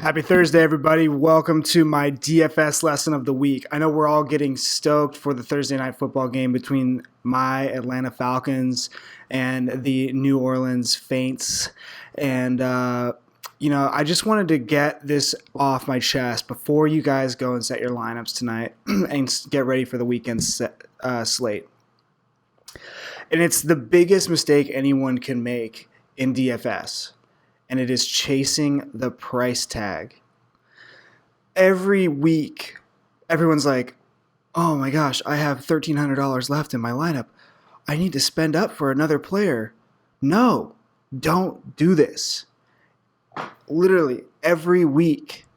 Happy Thursday, everybody. Welcome to my DFS lesson of the week. I know we're all getting stoked for the Thursday night football game between my Atlanta Falcons and the New Orleans Saints. And, I just wanted to get this off my chest before you guys go and set your lineups tonight and get ready for the weekend slate. And it's the biggest mistake anyone can make in DFS. And it is chasing the price tag. Every week, everyone's like, oh my gosh, I have $1,300 left in my lineup. I need to spend up for another player. No, don't do this. Literally, every week.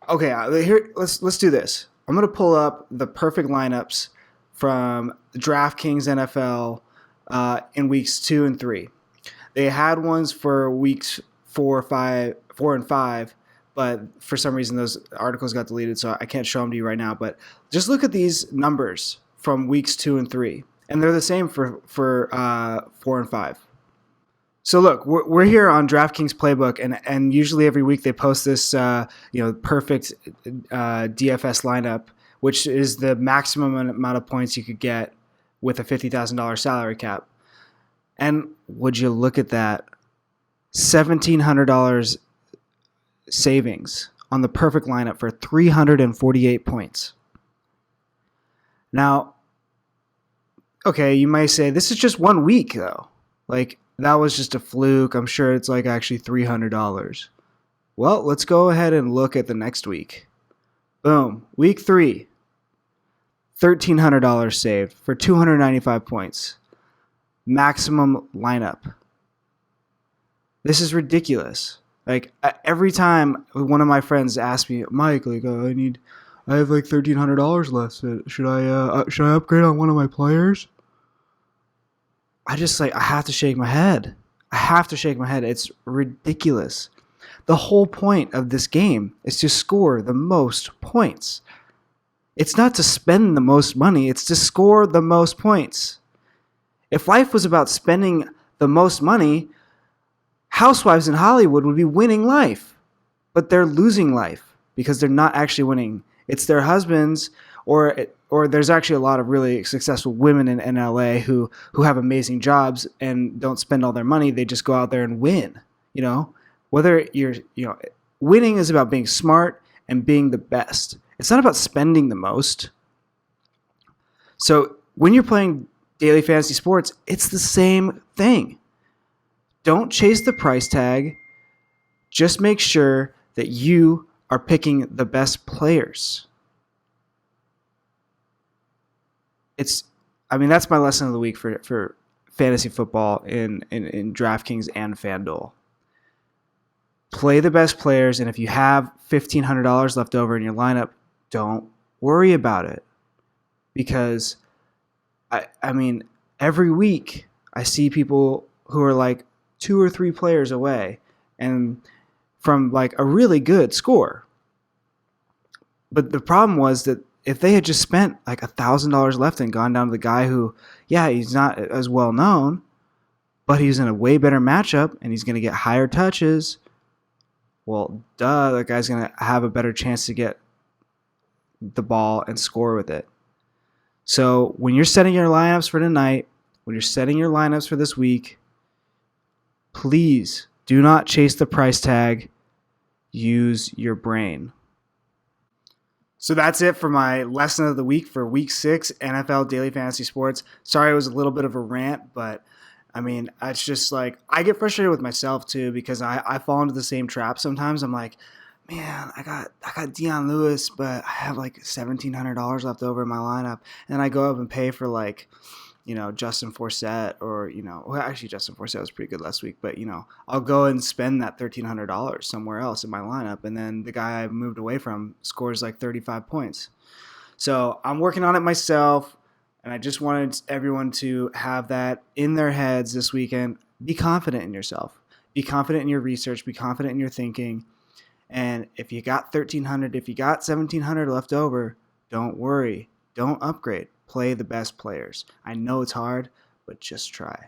Okay, here, let's do this. I'm going to pull up the perfect lineups from DraftKings NFL in weeks 2 and 3. They had ones for weeks 4 and 5, but for some reason those articles got deleted, so I can't show them to you right now. But just look at these numbers from weeks 2 and 3, and they're the same for 4 and 5. So look, we're here on DraftKings Playbook, and usually every week they post this perfect DFS lineup, which is the maximum amount of points you could get with a $50,000 salary cap. And would you look at that, $1,700 savings on the perfect lineup for 348 points. Now, okay, you might say, this is just 1 week, though. Like, that was just a fluke. I'm sure it's like actually $300. Well, let's go ahead and look at the next week. Boom. Week 3, $1,300 saved for 295 points. Maximum lineup. This is ridiculous. Like, every time one of my friends asks me, Mike, like, I have like $1,300 left. Should I upgrade on one of my players? I have to shake my head. It's ridiculous. The whole point of this game is to score the most points. It's not to spend the most money. It's to score the most points. If life was about spending the most money, housewives in Hollywood would be winning life. But they're losing life because they're not actually winning. It's their husbands, or there's actually a lot of really successful women in LA who have amazing jobs and don't spend all their money. They just go out there and win. Winning is about being smart and being the best. It's not about spending the most. So when you're playing daily fantasy sports, it's the same thing. Don't chase the price tag. Just make sure that you are picking the best players. That's my lesson of the week for fantasy football in DraftKings and FanDuel. Play the best players, and if you have $1,500 left over in your lineup, don't worry about it. Because every week I see people who are like 2 or 3 players away and from like a really good score. But the problem was that if they had just spent like $1,000 left and gone down to the guy who, he's not as well known, but he's in a way better matchup and he's going to get higher touches, well, that guy's going to have a better chance to get the ball and score with it. So when you're setting your lineups for tonight, when you're setting your lineups for this week, please do not chase the price tag. Use your brain. So that's it for my lesson of the week for week 6 NFL Daily Fantasy Sports. Sorry it was a little bit of a rant, but it's just like I get frustrated with myself too because I fall into the same trap sometimes. I'm like, man, I got Deion Lewis, but I have like $1,700 left over in my lineup, and then I go up and pay for Justin Forsett or actually Justin Forsett was pretty good last week, but I'll go and spend that $1,300 somewhere else in my lineup, and then the guy I moved away from scores like 35 points. So I'm working on it myself, and I just wanted everyone to have that in their heads this weekend. Be confident in yourself. Be confident in your research. Be confident in your thinking. And if you got $1,300, if you got $1,700 left over, don't worry. Don't upgrade. Play the best players. I know it's hard, but just try.